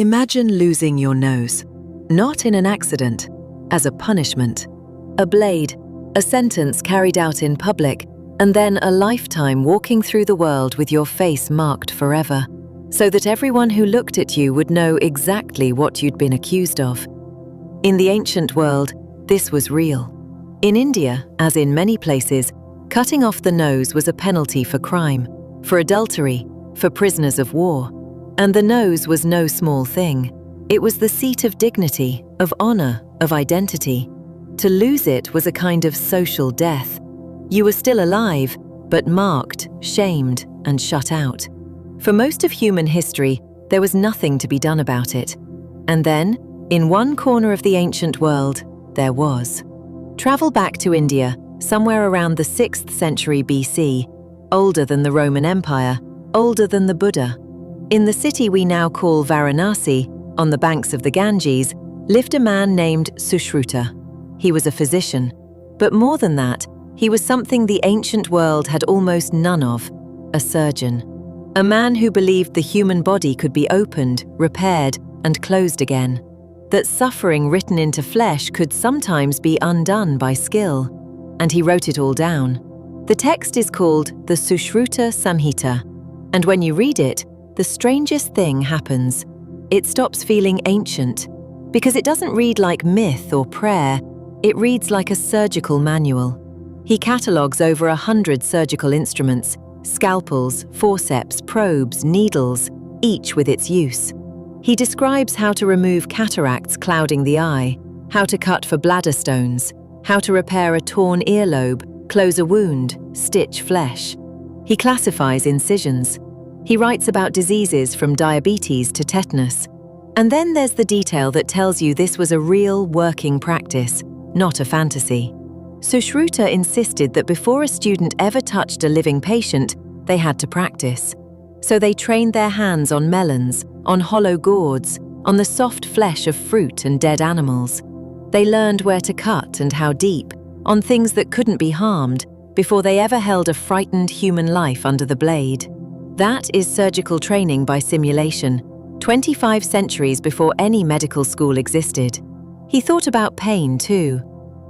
Imagine losing your nose, not in an accident, as a punishment. A blade, a sentence carried out in public, and then a lifetime walking through the world with your face marked forever, so that everyone who looked at you would know exactly what you'd been accused of. In the ancient world, this was real. In India, as in many places, cutting off the nose was a penalty for crime, for adultery, for prisoners of war. And the nose was no small thing. It was the seat of dignity, of honor, of identity. To lose it was a kind of social death. You were still alive, but marked, shamed, and shut out. For most of human history, there was nothing to be done about it. And then, in one corner of the ancient world, there was. Travel back to India, somewhere around the 6th century BC, older than the Roman Empire, older than the Buddha. In the city we now call Varanasi, on the banks of the Ganges, lived a man named Sushruta. He was a physician, but more than that, he was something the ancient world had almost none of, a surgeon. A man who believed the human body could be opened, repaired, and closed again. That suffering written into flesh could sometimes be undone by skill. And he wrote it all down. The text is called the Sushruta Samhita, and when you read it, the strangest thing happens. It stops feeling ancient, because it doesn't read like myth or prayer, it reads like a surgical manual. He catalogues over 100 surgical instruments, scalpels, forceps, probes, needles, each with its use. He describes how to remove cataracts clouding the eye, how to cut for bladder stones, how to repair a torn earlobe, close a wound, stitch flesh. He classifies incisions. He writes about diseases from diabetes to tetanus. And then there's the detail that tells you this was a real working practice, not a fantasy. Sushruta insisted that before a student ever touched a living patient, they had to practice. So they trained their hands on melons, on hollow gourds, on the soft flesh of fruit and dead animals. They learned where to cut and how deep, on things that couldn't be harmed, before they ever held a frightened human life under the blade. That is surgical training by simulation, 25 centuries before any medical school existed. He thought about pain too.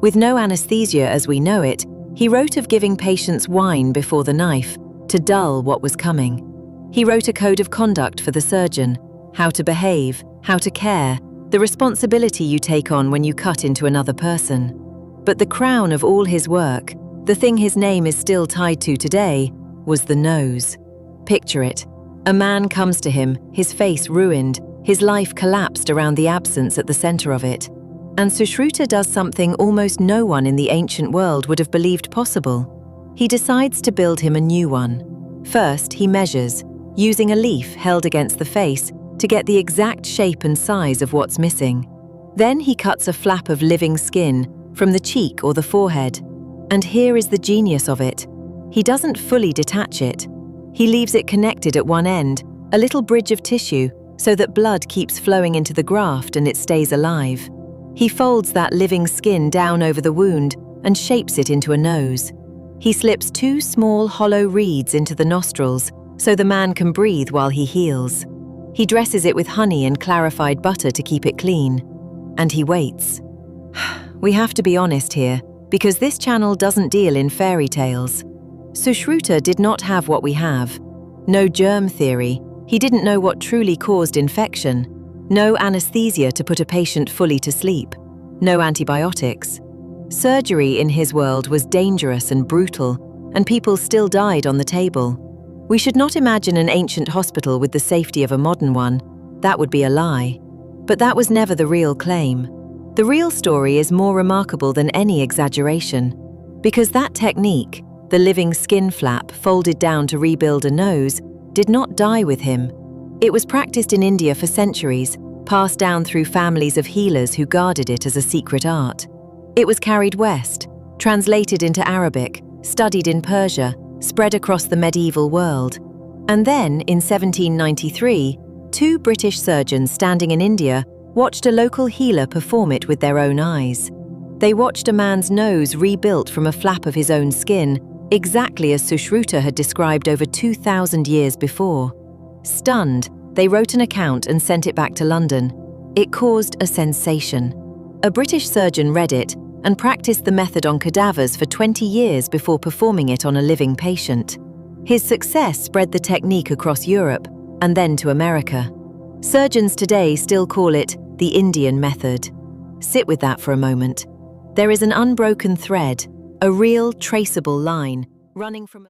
With no anesthesia as we know it, he wrote of giving patients wine before the knife, to dull what was coming. He wrote a code of conduct for the surgeon, how to behave, how to care, the responsibility you take on when you cut into another person. But the crown of all his work, the thing his name is still tied to today, was the nose. Picture it. A man comes to him, his face ruined, his life collapsed around the absence at the center of it. And Sushruta does something almost no one in the ancient world would have believed possible. He decides to build him a new one. First, he measures, using a leaf held against the face to get the exact shape and size of what's missing. Then he cuts a flap of living skin from the cheek or the forehead. And here is the genius of it. He doesn't fully detach it. He leaves it connected at one end, a little bridge of tissue, so that blood keeps flowing into the graft and it stays alive. He folds that living skin down over the wound and shapes it into a nose. He slips 2 small hollow reeds into the nostrils so the man can breathe while he heals. He dresses it with honey and clarified butter to keep it clean. And he waits. We have to be honest here, because this channel doesn't deal in fairy tales. Sushruta did not have what we have. No germ theory. He didn't know what truly caused infection. No anesthesia to put a patient fully to sleep. No antibiotics. Surgery in his world was dangerous and brutal, and people still died on the table. We should not imagine an ancient hospital with the safety of a modern one. That would be a lie. But that was never the real claim. The real story is more remarkable than any exaggeration, because that technique, the living skin flap folded down to rebuild a nose, did not die with him. It was practiced in India for centuries, passed down through families of healers who guarded it as a secret art. It was carried west, translated into Arabic, studied in Persia, spread across the medieval world. And then, in 1793, 2 British surgeons standing in India watched a local healer perform it with their own eyes. They watched a man's nose rebuilt from a flap of his own skin, exactly as Sushruta had described over 2,000 years before. Stunned, They wrote an account and sent it back to London. It caused a sensation. A British surgeon read it and practiced the method on cadavers for 20 years before performing it on a living patient. His success spread the technique across Europe and then to America. Surgeons today still call it the Indian method. Sit with that for a moment. There is an unbroken thread, a real traceable line running from